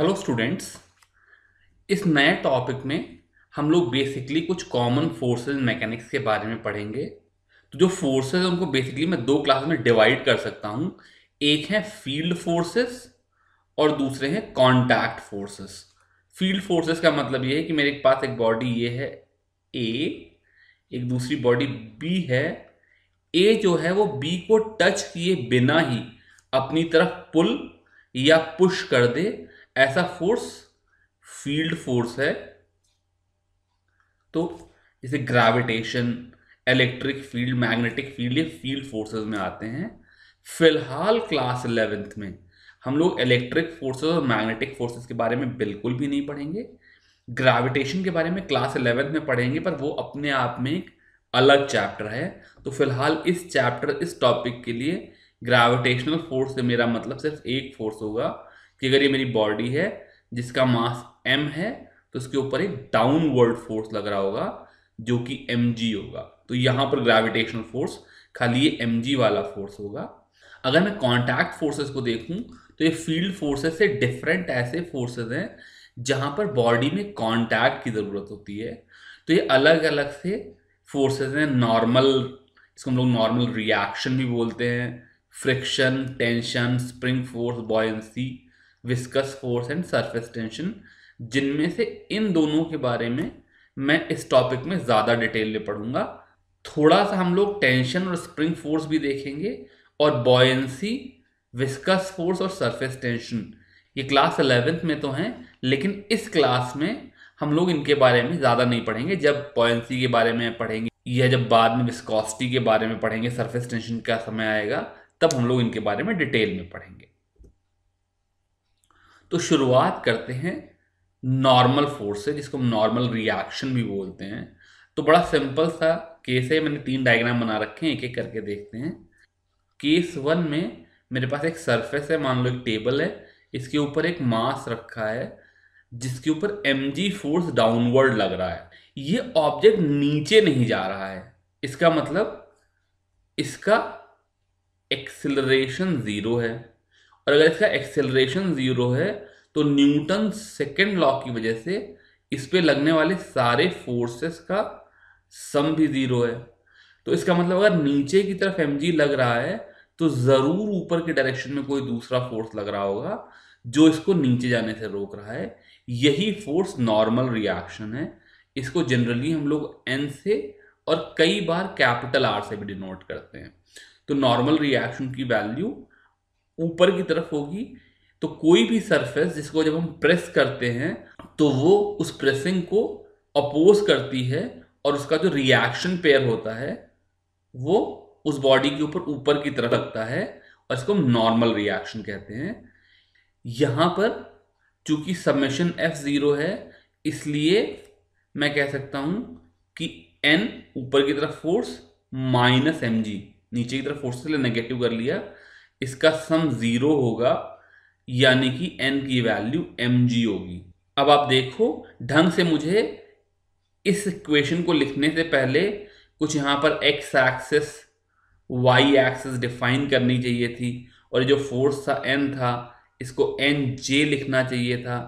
Hello students. इस नए topic में हम लोग बेसिकली कुछ कॉमन फोर्सेस मैकेनिक्स के बारे में पढ़ेंगे। तो जो फोर्सेस हैं उनको बेसिकली मैं दो क्लास में डिवाइड कर सकता हूँ। एक है फील्ड फोर्सेस और दूसरे हैं कांटेक्ट फोर्सेस। फील्ड फोर्सेस का मतलब ये है कि मेरे पास एक बॉडी ये है ए, एक दूसरी बॉडी बी है। ए जो है वो बी को टच किए बिना ही अपनी तरफ पुल या पुश कर दे, ऐसा फोर्स फील्ड फोर्स है। तो जैसे gravitation, electric field, magnetic field, ये फील्ड फोर्सेस में आते हैं। फिलहाल क्लास 11th में हम लोग इलेक्ट्रिक फोर्सेस और मैग्नेटिक फोर्सेस के बारे में बिल्कुल भी नहीं पढ़ेंगे। ग्रेविटेशन के बारे में क्लास 11th में पढ़ेंगे, पर वो अपने आप में एक अलग चैप्टर है। तो फिलहाल इस चैप्टर, इस टॉपिक के लिए ग्रेविटेशनल फोर्स से मेरा मतलब सिर्फ एक फोर्स होगा कि अगर ये मेरी बॉडी है जिसका मास m है, तो उसके ऊपर एक डाउनवर्ड फोर्स लग रहा होगा जो कि mg होगा। तो यहां पर ग्रेविटेशनल फोर्स खाली ये mg वाला फोर्स होगा। अगर मैं कांटेक्ट फोर्सेस को देखूं तो ये फील्ड फोर्सेस से डिफरेंट ऐसे फोर्सेस हैं जहां पर बॉडी में कांटेक्ट की जरूरत होती है। तो ये अलग अलग से फोर्सेस हैं। नॉर्मल, इसको हम लोग नॉर्मल रिएक्शन भी बोलते हैं, friction, tension, spring force, buoyancy, viscous force and surface tension, जिनमें से इन दोनों के बारे में मैं इस टॉपिक में ज़्यादा डिटेल में पढ़ूंगा। थोड़ा सा हम लोग टेंशन और स्प्रिंग फोर्स भी देखेंगे, और बॉयंसी, विस्कस फोर्स और सरफेस टेंशन ये क्लास 11th में तो हैं, लेकिन इस क्लास में हम लोग इनके बारे में ज़्यादा नहीं पढ़ेंगे। जब बॉयंसी के बारे में पढ़ेंगे या जब बाद में विस्कोसिटी के बारे में पढ़ेंगे, सरफेस टेंशन का समय आएगा, तब हम लोग इनके बारे में डिटेल में पढ़ेंगे। तो शुरुआत करते हैं नॉर्मल फोर्स से, जिसको हम नॉर्मल रिएक्शन भी बोलते हैं। तो बड़ा सिंपल सा केस है, मैंने 3 डायग्राम बना रखे हैं, एक एक करके देखते हैं। केस 1 में मेरे पास एक सरफेस है, मान लो एक टेबल है, इसके ऊपर एक मास रखा है जिसके ऊपर mg फोर्स डाउनवर्ड लग रहा है। ये ऑब्जेक्ट नीचे नहीं जा रहा है, इसका मतलब इसका एक्सिलरेशन जीरो है। और अगर इसका एक्सेलरेशन जीरो है तो न्यूटन सेकेंड लॉ की वजह से इस पे लगने वाले सारे फोर्सेस का सम भी जीरो है। तो इसका मतलब अगर नीचे की तरफ mg लग रहा है तो जरूर ऊपर की डायरेक्शन में कोई दूसरा फोर्स लग रहा होगा जो इसको नीचे जाने से रोक रहा है। यही फोर्स नॉर्मल रिएक्शन है। इसको जनरली हम लोग n से और कई बार कैपिटल R से भी डिनोट करते हैं। तो नॉर्मल रिएक्शन की वैल्यू ऊपर की तरफ होगी। तो कोई भी सरफेस जिसको जब हम प्रेस करते हैं तो वो उस प्रेसिंग को अपोज करती है, और उसका जो रिएक्शन पेयर होता है वो उस बॉडी के ऊपर की तरफ लगता है, और इसको हम नॉर्मल रिएक्शन कहते हैं। यहां पर चूंकि समेशन f जीरो है, इसलिए मैं कह सकता हूं कि n ऊपर की तरफ फोर्स माइनस mg, नीचे की तरफ फोर्स के लिए नेगेटिव कर लिया, इसका सम जीरो होगा, यानी कि n की वैल्यू mg होगी। अब आप देखो ढंग से, मुझे इस इक्वेशन को लिखने से पहले कुछ यहां पर x axis, y axis define करनी चाहिए थी, और जो फोर्स था n था, इसको nj लिखना चाहिए था,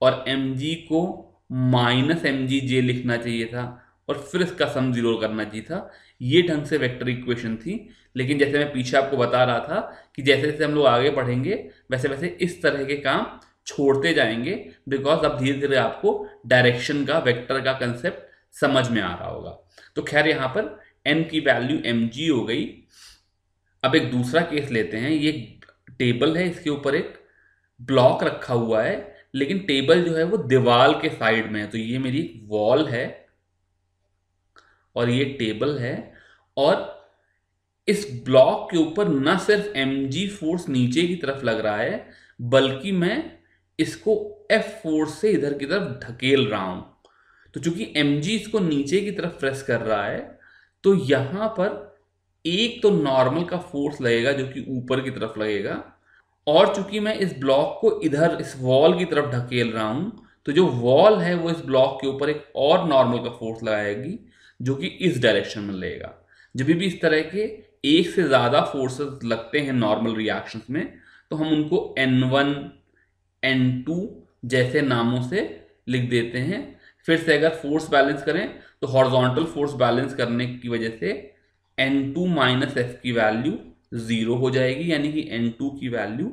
और mg को माइनस mgj लिखना चाहिए था, और फिर इसका सम जीरो करना चाहिए था। ये ढंग से वेक्टर इक्वेशन थी। लेकिन जैसे मैं पीछे आपको बता रहा था कि जैसे जैसे हम लोग आगे पढ़ेंगे वैसे वैसे इस तरह के काम छोड़ते जाएंगे, बिकॉज अब धीरे धीरे आपको डायरेक्शन का, वेक्टर का कंसेप्ट समझ में आ रहा होगा। तो खैर यहां पर n की वैल्यू mg हो गई। अब एक दूसरा केस लेते हैं। ये टेबल है, इसके ऊपर एक ब्लॉक रखा हुआ है, लेकिन टेबल जो है वो दीवार के साइड में है। तो ये मेरी वॉल है और ये टेबल है, और इस ब्लॉक के ऊपर न सिर्फ mg फोर्स नीचे की तरफ लग रहा है, बल्कि मैं इसको f फोर्स से इधर की तरफ ढकेल रहा हूं। तो चूंकि mg इसको नीचे की तरफ प्रेस कर रहा है, तो यहां पर एक तो नॉर्मल का फोर्स लगेगा जो कि ऊपर की तरफ लगेगा, और चूंकि मैं इस ब्लॉक को इधर इस वॉल की तरफ ढकेल रहा हूं, तो जो वॉल है वो इस ब्लॉक के ऊपर एक और नॉर्मल का फोर्स लगाएगी जो कि इस डायरेक्शन में लगेगा। जब भी इस तरह के एक से ज्यादा फोर्सेस लगते हैं नॉर्मल रिएक्शंस में, तो हम उनको n1, n2 जैसे नामों से लिख देते हैं। फिर से अगर फोर्स बैलेंस करें तो हॉरिजॉन्टल फोर्स बैलेंस करने की वजह से N2 माइनस एफ की वैल्यू जीरो हो जाएगी, यानी कि N2 की वैल्यू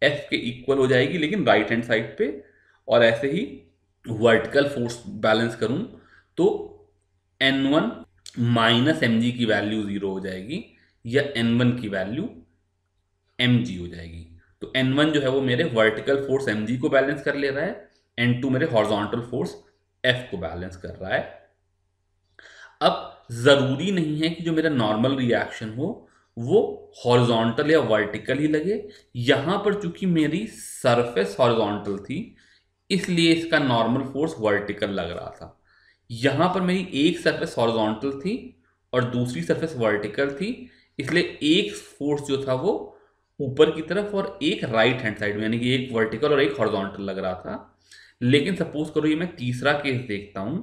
एफ के इक्वल हो जाएगी, लेकिन राइट हैंड साइड पे। और ऐसे ही वर्टिकल फोर्स बैलेंस करूं तो N1 माइनस एम जी की वैल्यू जीरो हो जाएगी, या N1 की वैल्यू mg हो जाएगी। तो N1 जो है वो मेरे वर्टिकल फोर्स mg को बैलेंस कर ले रहा है, N2 मेरे हॉरिजॉन्टल फोर्स F को बैलेंस कर रहा है। अब जरूरी नहीं है कि जो मेरा नॉर्मल रिएक्शन हो वो हॉरिजॉन्टल या वर्टिकल ही लगे। यहां पर चूंकि मेरी सरफेस हॉरिजॉन्टल थी, इसलिए इसका नॉर्मल फोर्स वर्टिकल लग रहा था। यहां पर मेरी एक सरफेस हॉरिजॉन्टल थी और दूसरी सरफेस वर्टिकल थी, इसलिए एक फोर्स जो था वो ऊपर की तरफ और एक राइट हैंड साइड में, यानी कि एक वर्टिकल और एक हॉरिजॉन्टल लग रहा था। लेकिन सपोज करो ये मैं तीसरा केस देखता हूं,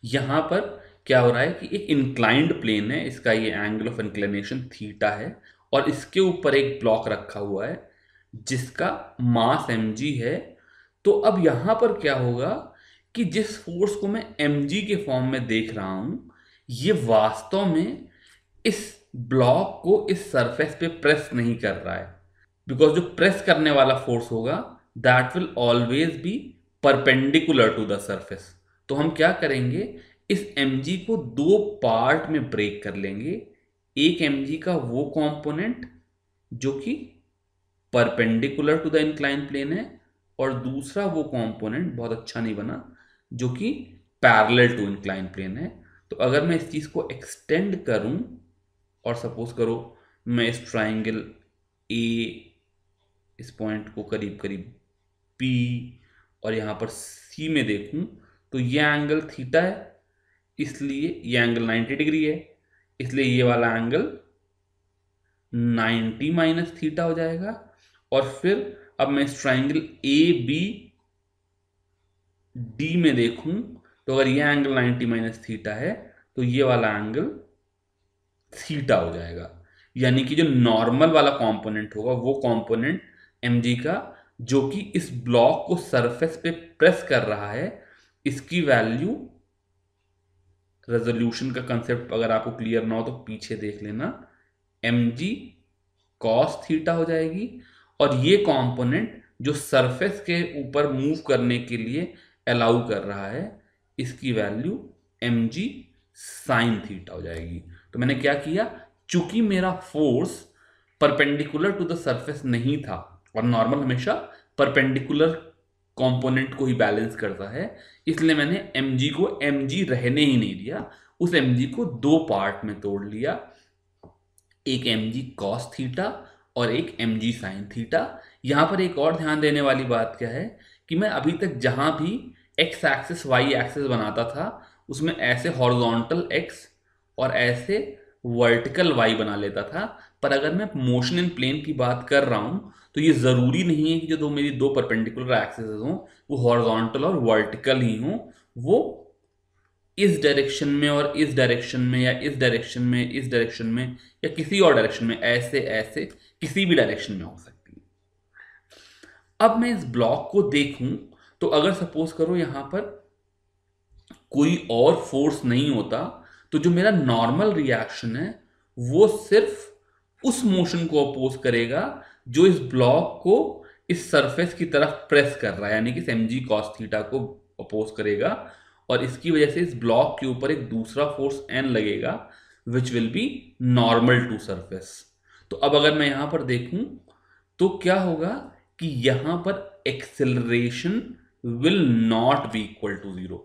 यहां पर क्या हो रहा है कि एक इंक्लाइंड प्लेन है, इसका ये एंगल ऑफ इंक्लिनेशन थीटा है, और इसके ऊपर एक ब्लॉक रखा हुआ है जिसका मास mg है। तो अब यहां पर क्या होगा कि जिस फोर्स को मैं mg के फॉर्म में देख रहा हूं, ये वास्तव में इस ब्लॉक को इस सरफेस पे प्रेस नहीं कर रहा है, बिकॉज जो प्रेस करने वाला फोर्स होगा that will always be perpendicular to the surface. तो हम क्या करेंगे, इस mg को दो पार्ट में ब्रेक कर लेंगे। एक mg का वो कंपोनेंट जो कि perpendicular to the incline plane है, और दूसरा वो कंपोनेंट बहुत अच्छा नहीं बना जो कि पैरेलल टू इंक्लाइन प्लेन है। तो अगर मैं इस चीज को एक्सटेंड करूं और सपोज करो मैं इस ट्राइंगल ए, इस पॉइंट को करीब करीब P और यहां पर C में देखूं, तो ये एंगल थीटा है, इसलिए ये एंगल 90 डिग्री है, इसलिए ये वाला एंगल 90 माइनस थीटा हो जाएगा। और फिर अब मैं इस ट्राइंगल ए बी डी में देखूं, तो अगर ये एंगल 90 माइनस थीटा है तो ये वाला एंगल थीटा हो जाएगा, यानी कि जो नॉर्मल वाला कंपोनेंट होगा वो कंपोनेंट mg का जो कि इस ब्लॉक को सरफेस पे प्रेस कर रहा है, इसकी वैल्यू, रेजोल्यूशन का कंसेप्ट अगर आपको क्लियर ना हो तो पीछे देख लेना, mg cos थीटा हो जाएगी। और ये कंपोनेंट जो सरफेस के ऊपर मूव करने के लिए अलाउ कर रहा है, इसकी वैल्यू mg sin थीटा हो जाएगी। तो मैंने क्या किया, चूंकि मेरा force perpendicular to the surface नहीं था, और नॉर्मल हमेशा परपेंडिकुलर कंपोनेंट को ही बैलेंस करता है, इसलिए मैंने mg को mg रहने ही नहीं दिया, उस mg को दो पार्ट में तोड़ लिया, एक mg cos थीटा और एक mg sin थीटा। यहां पर एक और ध्यान देने वाली बात क्या है कि मैं अभी तक जहां भी x एक्सिस y एक्सिस बनाता था उसमें ऐसे हॉरिजॉन्टल x और ऐसे वर्टिकल y बना लेता था, पर अगर मैं मोशन इन प्लेन की बात कर रहा हूं तो ये जरूरी नहीं है कि जो मेरी दो परपेंडिकुलर एक्सिस हों वो हॉरिजॉन्टल और वर्टिकल ही हों, वो इस डायरेक्शन में और इस डायरेक्शन में, या इस डायरेक्शन में, इस डायरेक्शन में, या किसी और डायरेक्शन में, ऐसे ऐसे किसी भी डायरेक्शन में हो सकती है। अब मैं इस ब्लॉक को देखूं तो अगर सपोज करो यहां पर कोई और फोर्स नहीं होता, तो जो मेरा नॉर्मल रिएक्शन है वो सिर्फ उस मोशन को अपोज करेगा जो इस ब्लॉक को इस सरफेस की तरफ प्रेस कर रहा है, यानी कि mg cos थीटा को अपोज करेगा, और इसकी वजह से इस ब्लॉक के ऊपर एक दूसरा फोर्स n लगेगा which will be normal to surface. तो अब अगर मैं यहां पर देखूं तो क्या होगा कि यहां पर acceleration will not be equal to zero,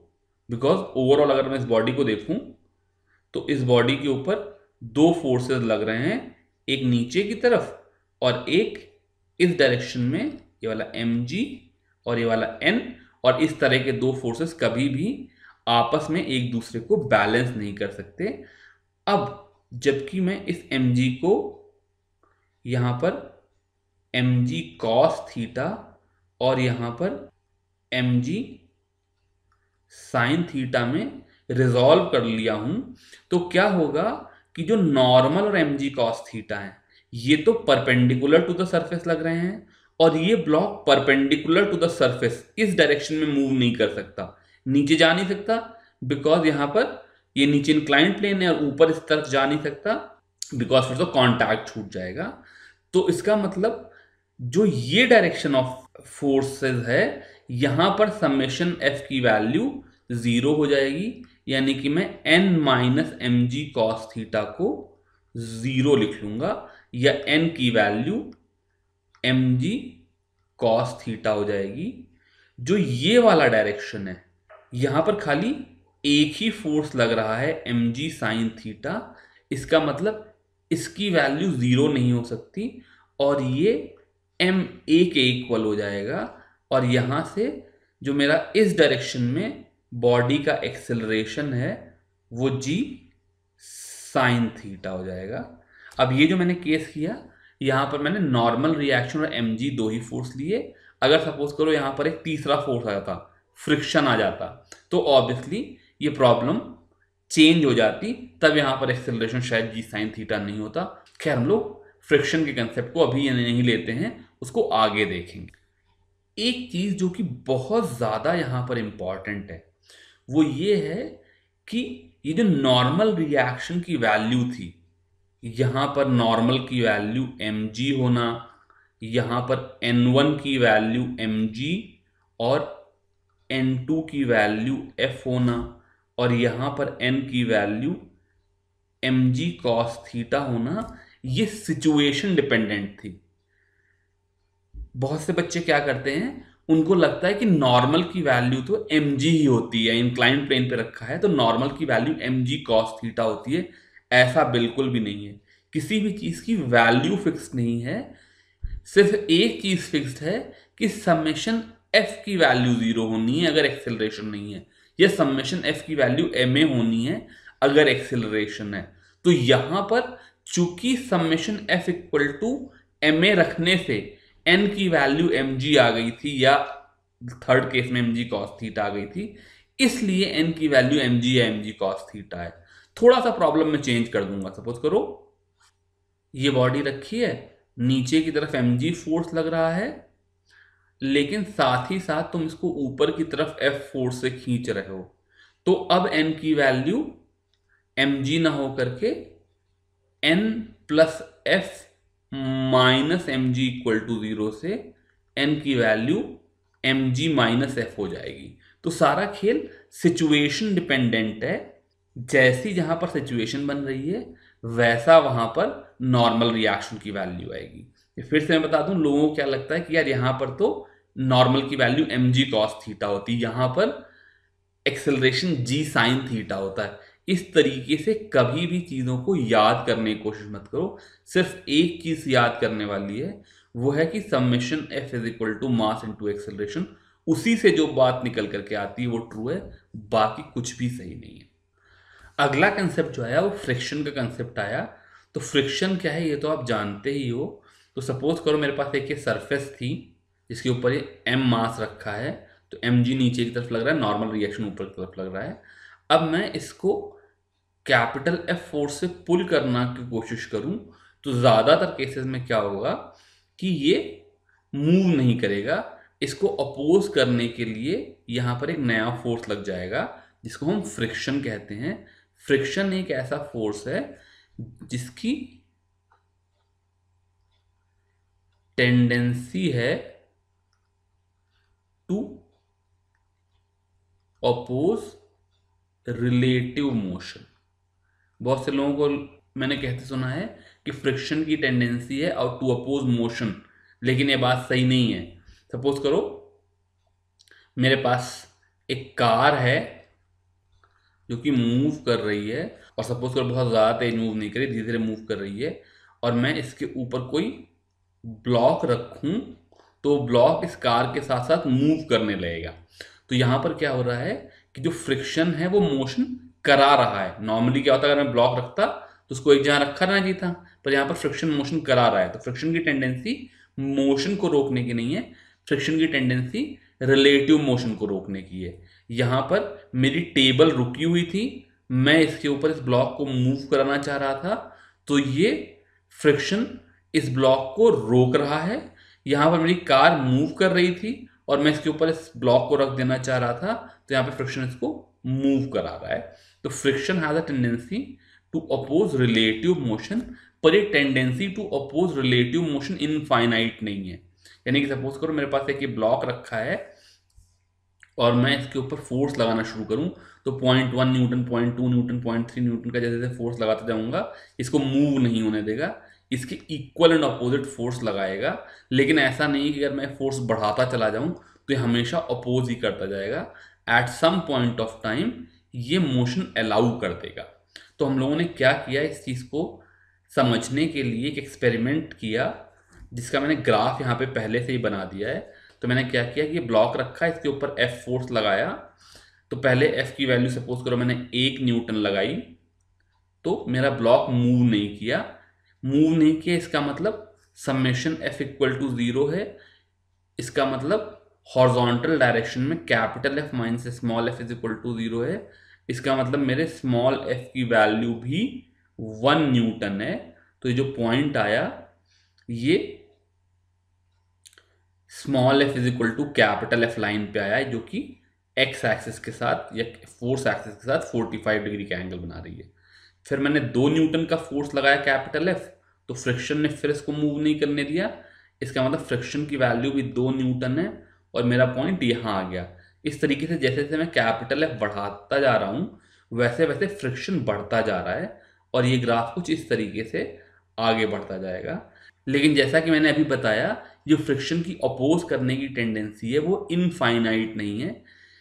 because overall अगर मैं इस बॉडी को देखूं तो इस बॉडी के ऊपर दो फोर्सेस लग रहे हैं, एक नीचे की तरफ और एक इस डायरेक्शन में, ये वाला mg और ये वाला n, और इस तरह के दो फोर्सेस कभी भी आपस में एक दूसरे को बैलेंस नहीं कर सकते। अब जबकि मैं इस mg को यहां पर mg cos थीटा और यहां पर mg sin थीटा में रिजॉल्व कर लिया हूं, तो क्या होगा कि जो नॉर्मल और mg cos थीटा है ये तो परपेंडिकुलर टू द सरफेस लग रहे हैं, और ये block perpendicular to the surface इस डायरेक्शन में मूव नहीं कर सकता, नीचे जा नहीं सकता, बिकॉज यहां पर ये नीचे इंक्लाइंड प्लेन है, और ऊपर इस तरफ जा नहीं सकता बिकॉज फिर तो कॉन्टैक्ट छूट जाएगा। तो इसका मतलब जो ये डायरेक्शन ऑफ फोर्सेस है, यहां पर समेशन एफ की वैल्यू 0 हो जाएगी, यानी कि मैं n minus m g cos theta को 0 लिख लूंगा, या n की value m g cos theta हो जाएगी। जो ये वाला डायरेक्शन है, यहां पर खाली एक ही फोर्स लग रहा है एम जी साइन थीटा, इसका मतलब इसकी वैल्यू 0 नहीं हो सकती, और ये एम ए के इक्वल हो जाएगा, और यहां से जो मेरा इस डायरेक्शन में बॉडी का एक्सेलरेशन है वो जी साइन थीटा हो जाएगा। अब ये जो मैंने केस किया, यहां पर मैंने नॉर्मल रिएक्शन और एम जी दो ही फोर्स लिए। अगर सपोज करो यहां पर एक तीसरा फोर्स आ जाता, फ्रिक्शन आ जाता, तो ऑब्वियसली ये प्रॉब्लम चेंज हो जाती, तब यहां पर एक्सेलरेशन शायद जी साइन थीटा नहीं होता। खैर, हम लोग फ्रिक्शन के कंसेप्ट को अभी नहीं लेते हैं, उसको आगे देखेंगे। एक चीज जो कि बहुत ज्यादा यहां पर इंपॉर्टेंट है वो ये है कि ये जो नॉर्मल रिएक्शन की वैल्यू थी, यहां पर नॉर्मल की वैल्यू mg होना, यहां पर n1 की वैल्यू mg और n2 की वैल्यू f होना, और यहां पर n की वैल्यू mg cos थीटा होना, ये सिचुएशन डिपेंडेंट थी। बहुत से बच्चे क्या करते हैं, उनको लगता है कि नॉर्मल की वैल्यू तो mg ही होती है, इंक्लाइंड प्लेन पे रखा है तो नॉर्मल की वैल्यू mg cos थीटा होती है। ऐसा बिल्कुल भी नहीं है, किसी भी चीज की वैल्यू फिक्स नहीं है। सिर्फ एक चीज फिक्स्ड है कि समेशन f की वैल्यू 0 होनी है अगर एक्सेलरेशन नहीं है, या समेशन f की वैल्यू ma होनी है अगर एक्सेलरेशन है। तो यहां पर चूंकि summation f equal to ma रखने से n की वैल्यू mg आ गई थी, या थर्ड केस में mg cos थीटा आ गई थी, इसलिए n की वैल्यू mg या mg cos थीटा है। थोड़ा सा प्रॉब्लम में चेंज कर दूंगा। सपोज करो ये बॉडी रखी है, नीचे की तरफ mg फोर्स लग रहा है, लेकिन साथ ही साथ तुम इसको ऊपर की तरफ f फोर्स से खींच रहे हो, तो अब n की वैल्यू mg ना हो करके n plus f minus m g equal to 0 से n की वैल्यू mg माइनस f हो जाएगी। तो सारा खेल सिचुएशन डिपेंडेंट है, जैसी जहां पर सिचुएशन बन रही है वैसा वहां पर नॉर्मल रिएक्शन की वैल्यू आएगी। फिर से मैं बता दूं, लोगों को क्या लगता है कि यार यहां पर तो नॉर्मल की वैल्यू mg cos थीटा होती है, यहां पर एक्सेलरेशन g साइन थीटा होता है। इस तरीके से कभी भी चीजों को याद करने की कोशिश मत करो। सिर्फ एक चीज याद करने वाली है, वो है कि summation f is equal to mass into acceleration. उसी से जो बात निकल करके आती है वो ट्रू है, बाकी कुछ भी सही नहीं है। अगला कंसेप्ट जो आया वो फ्रिक्शन का कंसेप्ट आया। तो फ्रिक्शन क्या है ये तो आप जानते ही हो। तो सपोज करो मेरे पास एक ये सरफेस थी जिसके ऊपर ये m मास रखा है, तो mg नीचे की तरफ लग रहा है, नॉर्मल रिएक्शन ऊपर की तरफ लग रहा है। अब मैं इसको कैपिटल F फोर्स से पुल करना की कोशिश करूं तो ज्यादातर केसेस में क्या होगा कि ये मूव नहीं करेगा। इसको अपोज करने के लिए यहां पर एक नया फोर्स लग जाएगा जिसको हम फ्रिक्शन कहते हैं। फ्रिक्शन एक ऐसा फोर्स है जिसकी टेंडेंसी है टू अपोज रिलेटिव मोशन। बहुत से लोगों को मैंने कहते सुना है कि फ्रिक्शन की टेंडेंसी है और टू अपोज मोशन, लेकिन ये बात सही नहीं है। सपोज करो मेरे पास एक कार है जो कि मूव कर रही है, और सपोज करो बहुत ज़्यादा तेज मूव नहीं कर रही, धीरे धीरे मूव कर रही है, और मैं इसके ऊपर कोई ब्लॉक रखूं तो ब्लॉक इस कार के साथ साथ मूव करने लगेगा। तो यहां पर क्या हो रहा है कि जो फ्रिक्शन है वो मोशन करा रहा है। नॉर्मली क्या होता है, अगर मैं ब्लॉक रखता तो उसको एक जगह रखा रहना चाहिए था, पर यहाँ पर फ्रिक्शन मोशन करा रहा है। तो फ्रिक्शन की टेंडेंसी मोशन को रोकने की नहीं है, फ्रिक्शन की टेंडेंसी रिलेटिव मोशन को रोकने की है। यहाँ पर मेरी टेबल रुकी हुई थी, मैं इसके ऊपर इस ब्लॉक को मूव कराना चाह रहा था, तो ये फ्रिक्शन इस ब्लॉक को रोक रहा है, यहाँ पर मेरी कार मूव कर रही थी और मैं इसके ऊपर इस ब्लॉक को रख देना चाह रहा था, तो यहाँ पे फ्रिक्शन इसको मूव करा रहा है। तो friction has a tendency to oppose relative motion, पर ये tendency to oppose relative motion infinite नहीं है। यानी कि सपोज करो मेरे पास एक ये ब्लॉक रखा है और मैं इसके ऊपर फोर्स लगाना शुरू करूं, तो 0.1 न्यूटन, 0.2 न्यूटन, 0.3 न्यूटन का जैसे जैसे फोर्स लगाता जाऊंगा, इसको मूव नहीं होने देगा, इसके इक्वल एंड अपोजिट फोर्स लगाएगा। लेकिन ऐसा नहीं कि अगर मैं फोर्स बढ़ाता चला जाऊं तो ये हमेशा अपोज ही करता जाएगा। At some point of time ये मोशन अलाउ कर देगा। तो हम लोगों ने क्या किया, इस चीज़ को समझने के लिए एक एक्सपेरिमेंट किया, जिसका मैंने ग्राफ यहाँ पे पहले से ही बना दिया है। तो मैंने क्या किया कि ये ब्लॉक रखा, इसके ऊपर एफ फोर्स लगाया। तो पहले एफ की वैल्यू सपोज करो मैंने 1 न्यूटन लगाई, तो मेरा ब्लॉक मूव नहीं किया। मूव नहीं किया इसका मतलब समेशन एफ इक्वल टू 0 है। इसका मतलब हॉरिजॉन्टल डायरेक्शन में capital f minus small f is equal to 0 है। इसका मतलब मेरे स्मॉल एफ की वैल्यू भी 1 न्यूटन है। तो ये जो पॉइंट आया ये small f is equal to capital f line पे आया है, जो कि एक्स एक्सिस के साथ या फोर्स एक्सिस के साथ 45 डिग्री का एंगल बना रही है। फिर मैंने 2 न्यूटन का फोर्स लगाया कैपिटल एफ, तो फ्रिक्शन ने फिर इसको मूव नहीं करने दिया। इसका मतलब फ्रिक्शन की वैल्यू भी 2 न्यूटन है और मेरा पॉइंट यहाँ आ गया। इस तरीके से जैसे जैसे मैं कैपिटल एफ बढ़ाता जा रहा हूँ वैसे वैसे फ्रिक्शन बढ़ता जा रहा है और ये ग्राफ कुछ इस तरीके से आगे बढ़ता जाएगा। लेकिन जैसा कि मैंने अभी बताया, जो फ्रिक्शन की अपोज करने की टेंडेंसी है वो इनफाइनाइट नहीं है।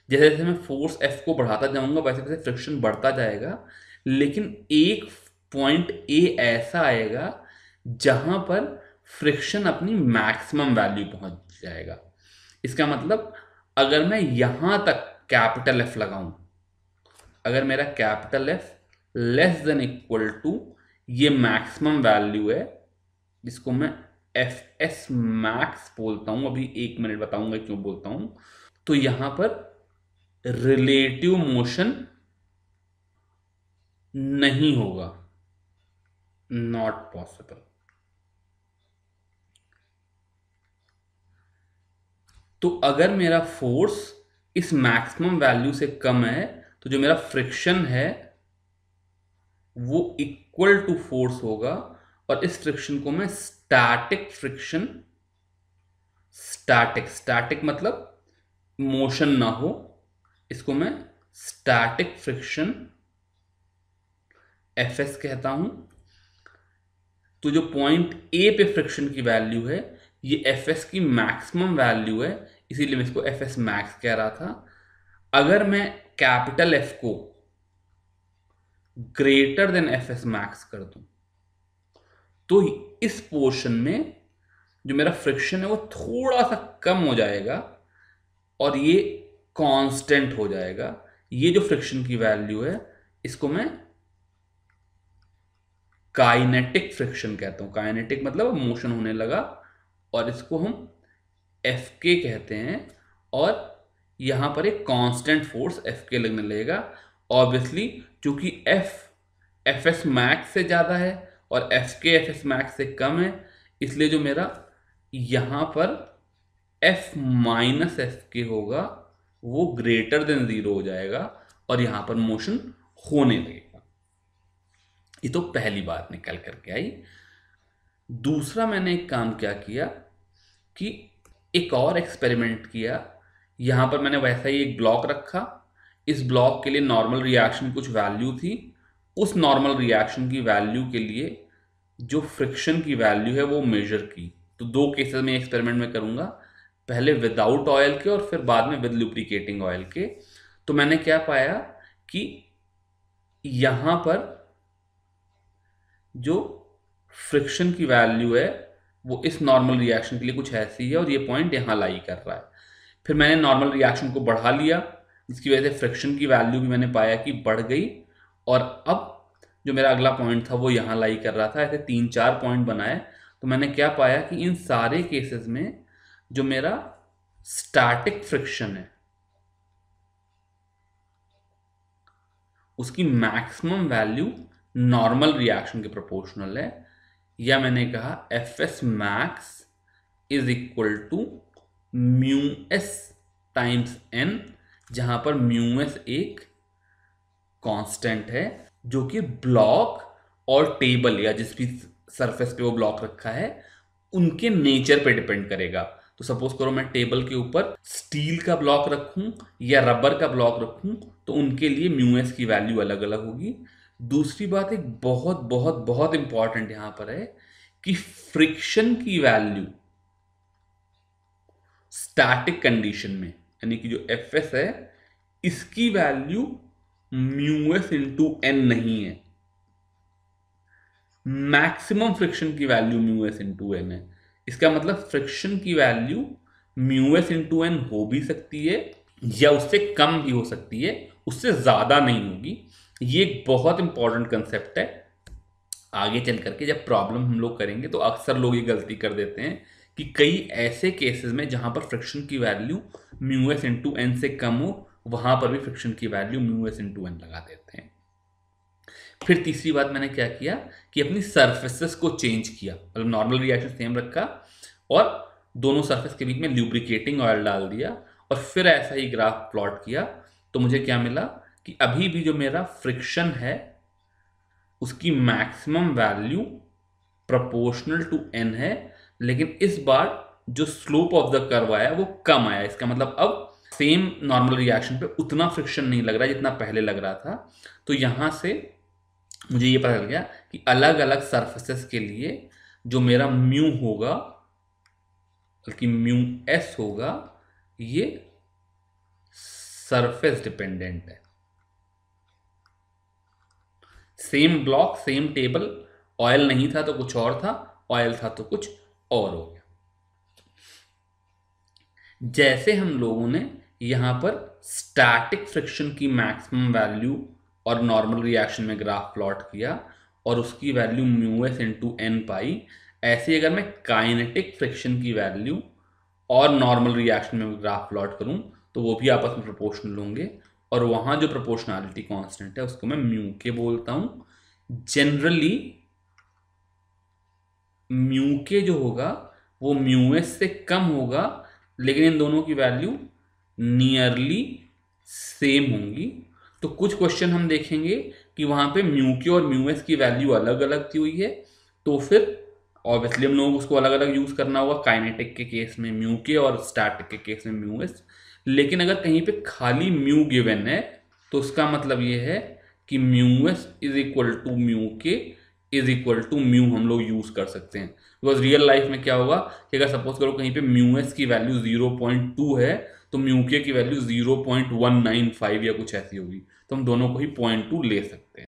जैसे जैसे मैं फोर्स एफ को बढ़ाता जाऊंगा वैसे वैसे फ्रिक्शन बढ़ता जाएगा, लेकिन एक पॉइंट ए ऐसा आएगा जहां पर फ्रिक्शन अपनी मैक्सिमम वैल्यू पहुंच जाएगा। इसका मतलब अगर मैं यहां तक कैपिटल एफ लगाऊं, अगर मेरा capital f less than equal to ये मैक्सिमम वैल्यू है, जिसको मैं एफ एस मैक्स बोलता हूं, अभी 1 मिनट बताऊंगा क्यों बोलता हूं, तो यहां पर रिलेटिव मोशन नहीं होगा, नॉट पॉसिबल। तो अगर मेरा फोर्स इस मैक्सिमम वैल्यू से कम है तो जो मेरा फ्रिक्शन है वो इक्वल टू फोर्स होगा, और इस फ्रिक्शन को मैं स्टैटिक फ्रिक्शन, स्टैटिक मतलब मोशन ना हो, इसको मैं स्टैटिक फ्रिक्शन एफ एस कहता हूं। तो जो पॉइंट ए पे फ्रिक्शन की वैल्यू है ये एफ एस की मैक्सिमम वैल्यू है, इसीलिए मैं इसको एफ एस मैक्स कह रहा था। अगर मैं कैपिटल एफ को greater than F s max कर दूं तो इस पोर्शन में जो मेरा फ्रिक्शन है वो थोड़ा सा कम हो जाएगा और ये कांस्टेंट हो जाएगा। ये जो फ्रिक्शन की वैल्यू है इसको मैं काइनेटिक फ्रिक्शन कहता हूं। काइनेटिक मतलब मोशन होने लगा, और इसको हम एफ के कहते हैं, और यहां पर एक कांस्टेंट फोर्स एफ के लगने लगेगा। ऑब्वियसली चूंकि एफ एस मैक्स से ज्यादा है और एफ के एफ एस मैक्स से कम है, इसलिए जो मेरा यहां पर एफ माइनस एफ के होगा वो ग्रेटर देन 0 हो जाएगा और यहां पर मोशन होने लगेगा। ये तो पहली बात निकल करके आई। दूसरा मैंने एक काम क्या किया कि एक और एक्सपेरिमेंट किया। यहां पर मैंने वैसा ही एक ब्लॉक रखा, इस ब्लॉक के लिए नॉर्मल रिएक्शन कुछ वैल्यू थी, उस नॉर्मल रिएक्शन की वैल्यू के लिए जो फ्रिक्शन की वैल्यू है वो मेजर की। तो 2 केसेस में एक्सपेरिमेंट में करूंगा, पहले विदाउट ऑयल के और फिर बाद में विद लुब्रिकेटिंग ऑयल के। तो मैंने क्या पाया कि यहां पर जो फ्रिक्शन की वैल्यू है वो इस नॉर्मल रिएक्शन के लिए कुछ ऐसी है और ये पॉइंट यहां लाई कर रहा है। फिर मैंने नॉर्मल रिएक्शन को बढ़ा लिया, जिसकी वजह से फ्रिक्शन की वैल्यू भी मैंने पाया कि बढ़ गई, और अब जो मेरा अगला पॉइंट था वो यहां लाई कर रहा था। ऐसे 3-4 पॉइंट बनाए, तो मैंने क्या पाया कि इन सारे केसेस में जो मेरा स्टैटिक फ्रिक्शन है उसकी मैक्सिमम वैल्यू नॉर्मल रिएक्शन के प्रोपोर्शनल है, या मैंने कहा f s max is equal to mu s times n, जहां पर म्यू एस एक कांस्टेंट है जो कि ब्लॉक और टेबल या जिस भी सरफेस पे वो ब्लॉक रखा है उनके नेचर पे डिपेंड करेगा। तो सपोज करो मैं टेबल के ऊपर स्टील का ब्लॉक रखूं या रबर का ब्लॉक रखूं तो उनके लिए म्यू एस की वैल्यू अलग अलग होगी। दूसरी बात एक बहुत बहुत बहुत इंपॉर्टेंट यहां पर है कि फ्रिक्शन की वैल्यू स्टैटिक कंडीशन में यानी कि जो एफ एस है इसकी value mu S into n नहीं है, मैक्सिमम फ्रिक्शन की value mu S into n है। इसका मतलब फ्रिक्शन की value mu S into n हो भी सकती है या उससे कम भी हो सकती है, उससे ज्यादा नहीं होगी। ये एक बहुत इंपॉर्टेंट कंसेप्ट है। आगे चल करके जब प्रॉब्लम हम लोग करेंगे तो अक्सर लोग ये गलती कर देते हैं कि कई ऐसे केसेस में जहां पर फ्रिक्शन की value mu S into n से कम हो वहां पर भी फ्रिक्शन की value mu S into n लगा देते हैं। फिर तीसरी बात मैंने क्या किया कि अपनी सरफेसेस को चेंज किया, मतलब नॉर्मल रिएक्शन सेम रखा और दोनों सरफेस के बीच में ल्यूब्रिकेटिंग ऑयल डाल दिया और फिर ऐसा ही ग्राफ प्लॉट किया। तो मुझे क्या मिला कि अभी भी जो मेरा फ्रिक्शन है उसकी maximum value proportional to n है, लेकिन इस बार जो स्लोप ऑफ द कर्व आया वो कम आया। इसका मतलब अब सेम नॉर्मल रिएक्शन पे उतना फ्रिक्शन नहीं लग रहा जितना पहले लग रहा था। तो यहां से मुझे ये पता चल गया कि अलग अलग सरफेसेस के लिए जो मेरा म्यू होगा बल्कि म्यू एस होगा ये सरफेस डिपेंडेंट है। Same block same table, oil नहीं था तो कुछ और था, ऑयल था तो कुछ और हो गया। जैसे हम लोगों ने यहां पर स्टैटिक फ्रिक्शन की मैक्सिमम वैल्यू और नॉर्मल रिएक्शन में ग्राफ प्लॉट किया और उसकी value mu S into N पाई, ऐसे ही अगर मैं काइनेटिक फ्रिक्शन की वैल्यू और नॉर्मल रिएक्शन में ग्राफ प्लॉट करूं तो वो भी आपस में प्रोपोर्शनल होंगे और वहां जो प्रोपोर्शनैलिटी कांस्टेंट है उसको मैं म्यू के बोलता हूं। जनरली म्यू के जो होगा वो म्यू एस से कम होगा, लेकिन इन दोनों की वैल्यू नियरली सेम होंगी। तो कुछ क्वेश्चन हम देखेंगे कि वहां पे म्यू के और म्यू एस की वैल्यू अलग अलग दी हुई है, तो फिर ऑब्वियसली हम लोगों को उसको अलग अलग यूज करना होगा। काइनेटिक के केस में म्यू के और स्टैटिक के केस में म्यू एस। लेकिन अगर कहीं पे खाली म्यू गिवन है तो उसका मतलब ये है कि mu s is equal to mu k is equal to mu हम लोग यूज कर सकते हैं। बिकॉज रियल लाइफ में क्या होगा कि अगर सपोज करो कहीं पे म्यू एस की वैल्यू 0.2 है तो म्यू के की वैल्यू 0.195 या कुछ ऐसी होगी, तो हम दोनों को ही 0.2 ले सकते हैं।